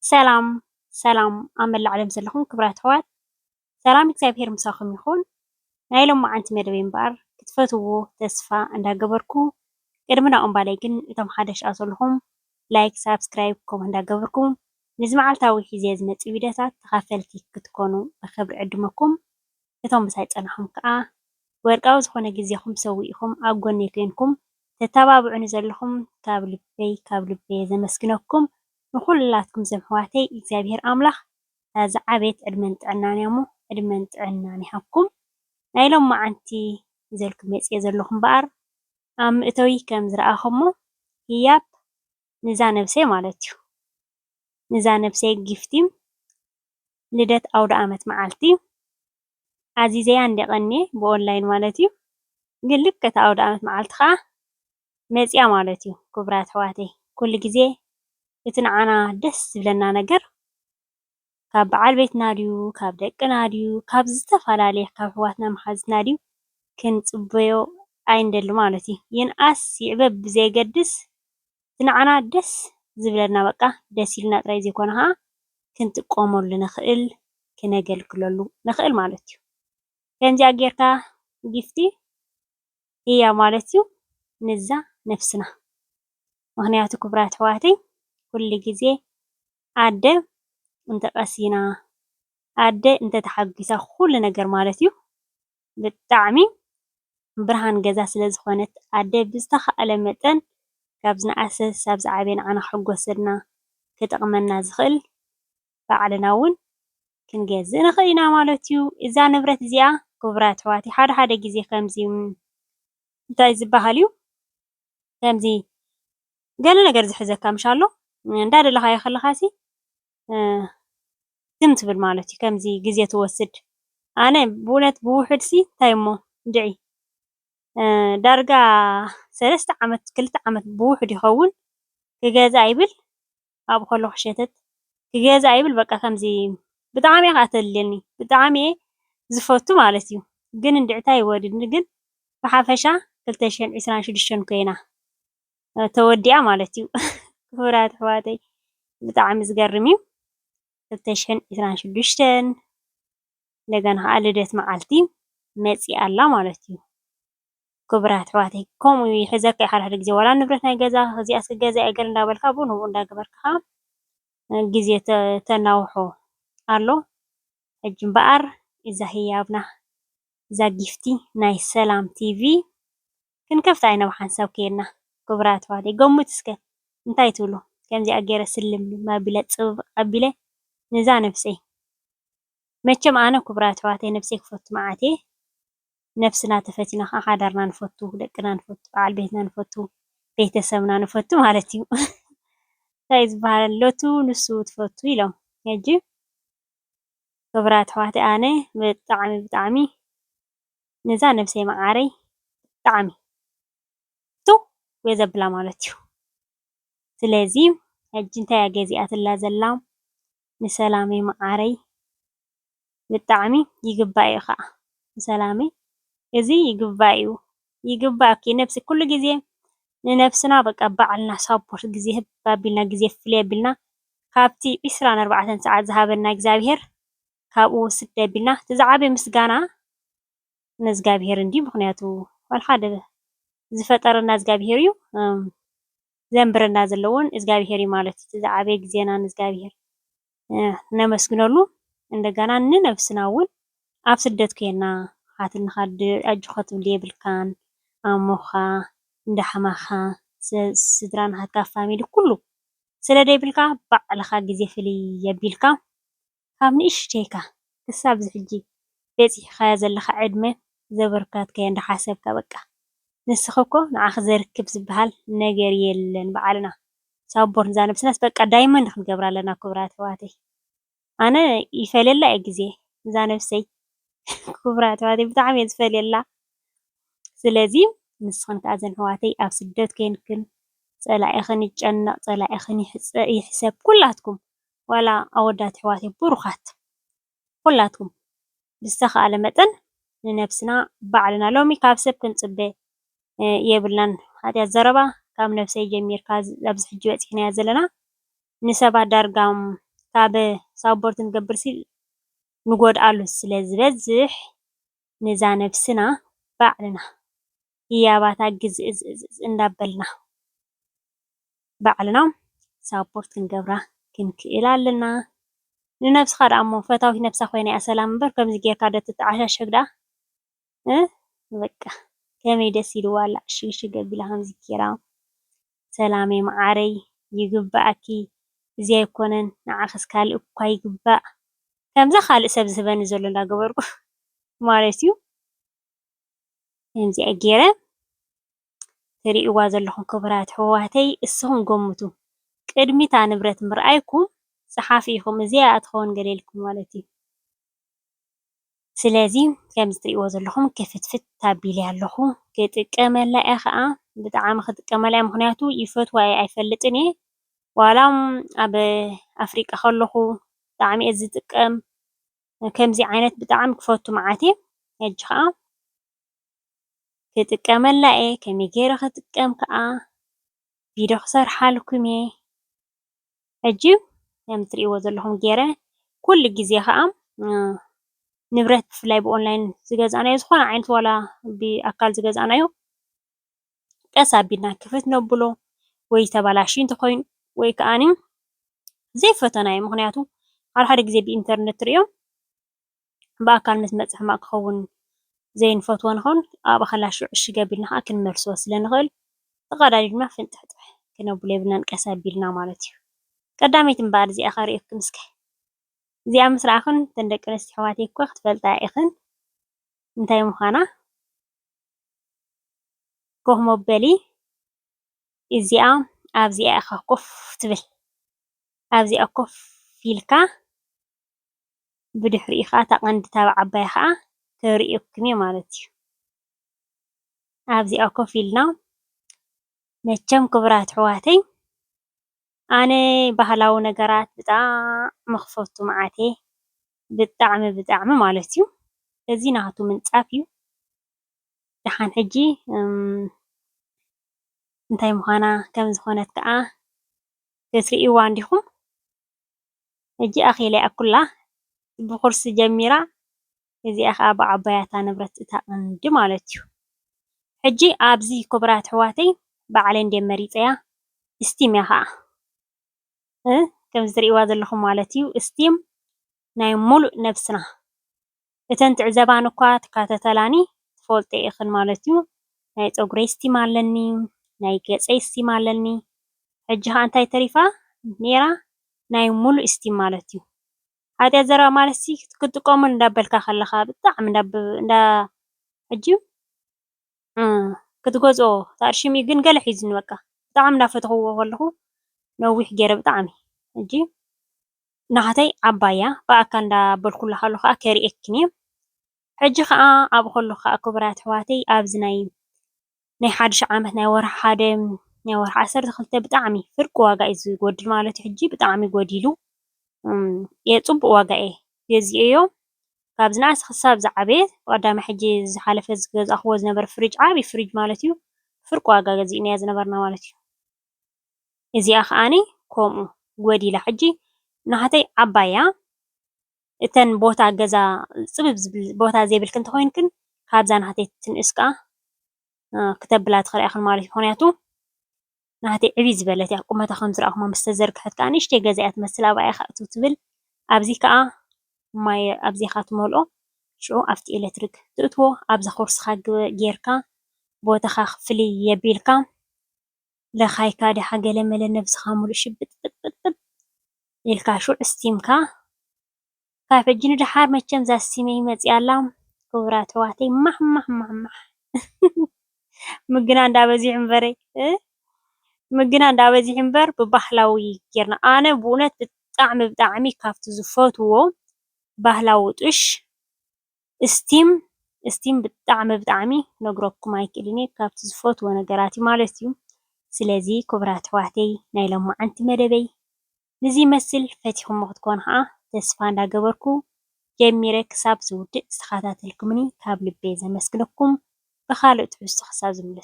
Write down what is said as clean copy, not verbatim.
سلام سلام أمل العالم زلهم كبرات هوات سلام እግዚአብሔር ምሳኹም ይኹን ናይ ሎማዓንቲ መደበ እምበር ክትፈትዎ ተስፋ እንዳገበርኩ ቅድሚ ናኦም ባለይ ግን እቶም ሓደሽ ኣለኹም ላይክ ሳብስክራይብ ኮም እንዳገበርኩም ንዚ መዓልታዊ ሒዜ ዝመፅእ ቪድዮታት ተኻፈልቲ ክትኮኑ ብክብሪ ዕድመኩም እቶም ምሳይ ፀናሖም ከዓ ወርቃዊ ዝኾነ ግዜኹም ሰዊኢኹም ኣብ ጎነይ ኮይንኩም ተተባብዑኒ ዘለኹም ካብ ልበይ ዘመስግነኩም ንኩላትኩም ዘምሕዋተይ እግዚአብሔር ኣምላኽ ዝዓበየት ዕድመን ጥዕናን እሞ ዕድመን ጥዕናን ይሃብኩም ናይ ሎማዓንቲ ይዘልኩም መፅየ ዘለኹ እምበኣር ኣብ ምእተዊ ከም ዝረኣኹሞ ህያብ ንዛ ነብሰይ ማለት እዩ ንዛ ነብሰይ ጊፍቲ ልደት ኣውደ ዓመት መዓልቲ ኣዚዘያ እንዲቐኒየ ብኦንላይን ማለት እዩ ግን ልክዕ እቲ ኣውደ ዓመት መዓልቲ ከዓ መፅያ ማለት እዩ ክቡራት ኣሕዋተይ ኩሉ ግዜ እቲ ንዓና ደስ ዝብለና ነገር ካብ በዓል ቤትና ድዩ ካብ ደቅና ድዩ ካብ ዝተፈላለየ ካብ ኣሕዋትና መሓዝትና ድዩ ክንፅበዮ ኣይንደሊ ማለት እዩ ይንኣስ ይዕበ ብዘየገድስ እቲ ንዓና ደስ ዝብለና በቃ ደስ ኢሉና ጥራይ ዘይኮነ ከዓ ክንጥቀመሉ ንኽእል ክነገልግለሉ ንኽእል ማለት እዩ ከምዚኣ ጌርካ ጊፍቲ ህያብ ማለት እዩ ንዛ ነፍስና ምክንያቱ ክቡራት ኣሕዋተይ ኩሉ ግዜ ኣደ እንተቐሲና ኣደ እንተተሓጊሳ ኩሉ ነገር ማለት እዩ ብጣዕሚ ብርሃን ገዛ ስለ ዝኾነት ኣደ ብዝተኸኣለ መጠን ካብ ዝነኣሰ ሳብ ዝዓበየ ንዓና ክሕጎሰልና ክጠቕመና ዝኽእል ባዕልና እውን ክንገዝእ ንኽእል ኢና ማለት እዩ እዛ ንብረት እዚኣ ክቡራት ኣሕዋተይ ሓደ ሓደ ግዜ ከምዚ እንታይ ዝበሃል እዩ ከምዚ ገለ ነገር ዝሕዘካ ምሻሎ እንዳደለኻዮ ከለኻሲ ዝም ትብል ማለት እዩ ከምዚ ግዜ ትወስድ ኣነ ብእውነት ብውሕድሲ እንታይ እሞ ድዒ ዳርጋ 3 ዓመት 2 ዓመት ብውሕድ ይኸውን ክገዛእ ይብል ኣብኡ ከለኹ ሸተት ክገዛእ ይብል በቃ ከምዚ ብጣዕሚ እየ ከዓ ተድልየኒ ብጣዕሚ እየ ዝፈቱ ማለት እዩ ግን እንድዕታ ይወድድኒ ግን ብሓፈሻ 2026 ኮይና ተወዲኣ ማለት እዩ ክቡራት ኣሕዋተይ ብጣዕሚ ዝገርም እዩ 2026 እንደገና ከዓ ልደት መዓልቲ መፂኣ ኣላ ማለት እዩ ክቡራት ኣሕዋተይ ከምኡ ይሕዘካ ሓደ ሓደ ግዜ ዋላ ንብረት ናይ ገዛ እዚኣስ ክገዝኣ እየ ገለ እንዳበልካ ብኡ ንብኡ እንዳገበርካ ከዓ ግዜ ተናውሖ ኣሎ ሕጂ እምበኣር እዛ ህያብና እዛ ጊፍቲ ናይ ሰላም ቲቪ ክንከፍታ ኢና ብሓንሳብ ከይድና ክቡራት ኣሕዋተይ ገምቱ እስከ እንታይ ትብሉ ከምዚኣ ገይረ ስልምልም ኣቢለ ፅብቅ ኣቢለ ንዛ ነፍሰይ መቸም ኣነ ክቡራት ኣሕዋተይ ነፍሰይ ክፈቱ መዓት እየ ነፍስና ተፈቲና ከዓ ሓዳርና ንፈቱ ደቅና ንፈቱ በዓል ቤትና ንፈቱ ቤተሰብና ንፈቱ ማለት እዩ እንታይ ዝበሃል ሎቱ ንሱ ትፈቱ ኢሎም ሕጂ ክቡራት ኣሕዋተይ ኣነ ብጣዕሚ ብጣዕሚ ንዛ ነፍሰይ ማዓረይ ብጣዕሚ ቱ እየ ዘብላ ማለት እዩ ስለዚ ሕጂ እንታይ እያ ገዚኣትላ ዘላ ንሰላመይ ማዓረይ ብጣዕሚ ይግባእ እዩ ከዓ ንሰላመይ እዚ ይግባእ እዩ ይግባእ እኪ ነፍሲ ኩሉ ግዜ ንነፍስና በቃ ባዕልና ሳፖርት ግዜ ህብ ኣቢልና ግዜ ፍልይ ኣቢልና ካብቲ 24 ሰዓት ዝሃበና እግዚኣብሔር ካብኡ ውስድ ኣቢልና እቲ ዝዓበየ ምስጋና ንእግዚኣብሔር እንድዩ ምክንያቱ ዋላ ሓደ ዝፈጠረና እግዚኣብሔር እዩ ዘንብረና ዘሎ እውን እግዚኣብሔር እዩ ማለት እዩ እቲ ዝዓበየ ግዜና ንእግዚኣብሔር ነመስግነሉ እንደገና ንነብስና እውን ኣብ ስደት ኮይና ሓትልካ ኣጆ ክትብል የብልካን ኣሞኻ እንዳሓማኻ ስድራ ናትካ ፋሚሊ ኩሉ ስለ ዘይብልካ ባዕልካ ግዜ ፍልይ ኣቢልካ ካብ ንእሽተይካ ክሳብ ዚ ሕጂ በፂሕካዮ ዘለካ ዕድመ ዘበርካትካዮ እንዳሓሰብካ በቃ ንስኺ እኮ ንዓኺ ዘርክብ ዝበሃል ነገር የለን ባዕልና ሳቦር ንዛ ነብስናስ በቃ ዳይመንድ ክንገብራ ኣለና ክቡራት ኣሕዋተይ ኣነ ይፈልየላ እየ ግዜ እዛ ነብሰይ ክቡራት ኣሕዋተይ ብጣዕሚ እየ ዝፈልየላ ስለዚ ንስኽን ከዓ ዘን ኣሕዋተይ ኣብ ስደት ኮይንክን ፀላኢኽን ይጨነቕ ፀላኢኽን ይሕሰብ ኩላትኩም ዋላ ኣወዳት ኣሕዋተይ ብሩኻት ኩላትኩም ብዝተኸኣለ መጠን ንነብስና ባዕልና ሎሚ ካብ ሰብ ክንፅበ የብልናን ሓትያት ዘረባ ካብ ነብሰይ ጀሚርካ ኣብዚ ሕጂ በፂሕናያ ዘለና ንሰባት ዳርጋ ካብ ሳፖርት ንገብር ሲል ንጎድኣሉ ስለ ዝበዝሕ ነዛ ነብስና ባዕልና ህያባታ ግዝእዝ እንዳበልና ባዕልና ሳፖርት ክንገብራ ክንክእል ኣለና። ንነብስኻ ደኣ እሞ ፈታዊት ነብሳ ኮይና እያ ሰላም እምበር ከምዚ ጌርካ ዶ ትተዓሻሸግ ደኣ በቃ ከመይ ደስ ኢልዋ ኣላ እሽግ ኣቢላ ከምዚ ጌራ ሰላመይ ማዓረይ ይግባኣኪ እዚ ኣይኮነን ንዓኽስ ካልእ እኳ ይግባእ ከምዛ ካልእ ሰብ ዝህበኒ ዘሎ እንዳገበርኩ ማለት እዩ። ከምዚኣ ገይረ ትሪእዋ ዘለኹም ክቡራት ኣሕዋተይ እስኹም ገምቱ ቅድሚ እታ ንብረት ምርኣይኩም ፀሓፊ ኢኹም እዚኣ እትኸውን ገለ ኢልኩም ማለት እዩ። ስለዚ ከምዚ ትሪእዎ ዘለኹም ክፍትፍት ኣቢለ ኣለኹ ክጥቀመላ እየ ከዓ ብጣዕሚ ክጥቀመላ እየ ምክንያቱ ይፈትዋ እየ ኣይፈልጥን እየ ዋላ ኣብ ኣፍሪቃ ከለኹ ብጣዕሚ እየ ዝጥቀም ከምዚ ዓይነት ብጣዕሚ ክፈቱ መዓት እየ ሕጂ ከዓ ክጥቀመላ እየ ከመይ ገይረ ክጥቀም ከዓ ቪድዮ ክሰርሓልኩም እየ ሕጂ ከም ትሪእዎ ዘለኹም ገይረ ኩሉ ግዜ ከዓ ንብረት ብፍላይ ብኦንላይን ዝገዛእናዮ ዝኾነ ዓይነት ዋላ ብኣካል ዝገዛእናዮ ቀስ ኣቢልና ክፍት ነብሎ ወይ ተበላሽዩ እንተኮይኑ ወይ ከዓኒ ዘይፈተናዮ ምክንያቱ ሓደ ሓደ ግዜ ብኢንተርኔት ትሪኦ ብኣካል ምስ መፅእ ሕማቅ ክኸውን ዘይንፈትዎ ንኸውን ኣብኡ ከላሽዑ ዕሽግ ኣቢልና ከዓ ክንመልሶ ስለንኽእል ተቀዳዲድና ፍንጥሕጥሕ ክነብሎ የብልናን ቀስ ኣቢልና ማለት እዩ። ቀዳመይቲ እምበኣር እዚኣ ከሪአኩም እስከ እዚኣ ምስ ረኣኹን እተን ደቂ ኣንስትዮ ኣሕዋተይ እኳ ክትፈልጣ ኢኽን እንታይ ምዃና ኮፍ መበሊ እዚኣ ኣብዚኣ ኢኻ ኮፍ ትብል ኣብዚኣ ኮፍ ኢልካ ብድሕሪኡ ከዓ እታ ቀንዲ እታ ዓባይ ከዓ ተሪአኩም እየ ማለት እዩ። ኣብዚኣ ኮፍ ኢልና መቸም ክቡራት ኣሕዋተይ ኣነ ባህላዊ ነገራት ብጣዕሚ ክፈቱ መዓት እየ ብጣዕሚ ማለት እዩ። እዚ ናቱ ምንፃፍ እዩ ድሓን ሕጂ እንታይ ምዃና ከም ዝኾነት ከዓ ክትሪእዋ እንዲኹም ሕጂ ኣኺለያ ኩላ ብቁርሲ ጀሚራ እዚኣ ከዓ ብዓባያታ ንብረት እታ ቀንዲ ማለት እዩ። ሕጂ ኣብዚ ክቡራት ኣሕዋተይ ባዕለይ እንድየ መሪፀያ እስቲም እያ ከዓ ከምዚ ትሪእዋ ዘለኹም ማለት እዩ። እስቲም ናይ ሙሉእ ነብስና እተን ትዕዘባኒ እኳ ትካተተላኒ ትፈልጦ ኢኽን ማለት እዩ። ናይ ፀጉረይ እስቲም ኣለኒ ናይ ገፀይ እስቲም ኣለኒ ሕጂ ከዓ እንታይ ተሪፋ ኔራ ናይ ሙሉእ እስቲም ማለት እዩ። ሓጢያት ዘረባ ማለት ክትጥቀመሉ እንዳበልካ ከለኻ ብጣዕሚ እንዳ ሕጂ ክትገዝኦ ተኣርሽሚኡ ግን ገለ ሒዙኒ በቃ ብጣዕሚ እንዳፈተኽዎ ከለኹ ነዊሕ ገይረ ብጣዕሚ ሕጂ ናሃተይ ዓባይ እያ ብኣካል እንዳበልኩላ ከለኹ ከዓ ከሪአክን እየ። ሕጂ ከዓ ኣብኡ ከለኹ ከዓ ክቡራት ኣሕዋተይ ኣብዚ ናይ ሓድሽ ዓመት ናይ ወርሒ ሓደ ናይ ወርሒ 12 ብጣዕሚ ፍርቂ ዋጋ እዩ ዝጎድል ማለት እዩ። ሕጂ ብጣዕሚ ጎዲሉ ፅቡቅ ዋጋ እየ ገዚአዮ ካብ ዝናኣሰ ክሳብ ዝዓበየ ቀዳማይ ሕጂ ዝሓለፈ ዝገዛእኽዎ ዝነበረ ፍሪጅ ዓብይ ፍሪጅ ማለት እዩ ፍርቂ ዋጋ ገዚእናያ ዝነበርና ማለት እዩ። እዚኣ ከዓኒ ከምኡ ጎዲላ ሕጂ ናሃተይ ዓባይ እያ እተን ቦታ ገዛ ፅብብ ዝብል ቦታ ዘይብልክ እንተኮይንክን ካብዛ ናሃተይ ትንእስ ከዓ ክተብላ ትኽእል ኢኽን ማለት እዩ። ምክንያቱ ናሃተይ ዕብይ ዝበለት እያ ቁመታ ከምዚ ረኣኹማ ምስ ተዘርግሐት ከዓ ንእሽተይ ገዛ እያ ትመስል ኣብኣ ኢኻ እትው ትብል ኣብዚ ከዓ ማይ ኣብዚ ኢኻ ትመልኦ ሽዑ ኣብቲ ኤሌክትሪክ ትእትዎ ኣብዛ ኩርስኻ ጌርካ ቦታኻ ፍልይ የቢልካ ለኻይካ ድሓ ገለመለ ነብስኻ ሙሉእ ሽብጥ ጥጥጥጥ ኢልካ ሽዑ እስቲምካ ካብ ሕጂ ንድሓር መቸም እዛ እስቲመይ መፂኣ ኣላ ክቡራት ኣሕዋተይ ማሕ ምግና እንዳበዚሑ እምበረይ ምግና እንዳበዚሑ እምበር ብባህላዊ ጌርና ኣነ ብእውነት ብጣዕሚ ካብቲ ዝፈትዎ ባህላዊ ጡሽ እስቲም ብጣዕሚ ነግረኩም ኣይክእልን እየ ካብቲ ዝፈትዎ ነገራት እዩ ማለት እዩ። ስለዚ ክቡራት ኣሕዋተይ ናይ ሎማዓንቲ መደበይ ነዚ ይመስል ፈቲኹሞ ክትኮኑ ከዓ ተስፋ እንዳገበርኩ ጀሚረ ክሳብ ዝውድእ ዝተኸታተልኩምኒ ካብ ልበይ ዘመስግነኩም ብካልእ ትሕዝቶ ክሳብ ዝምለስ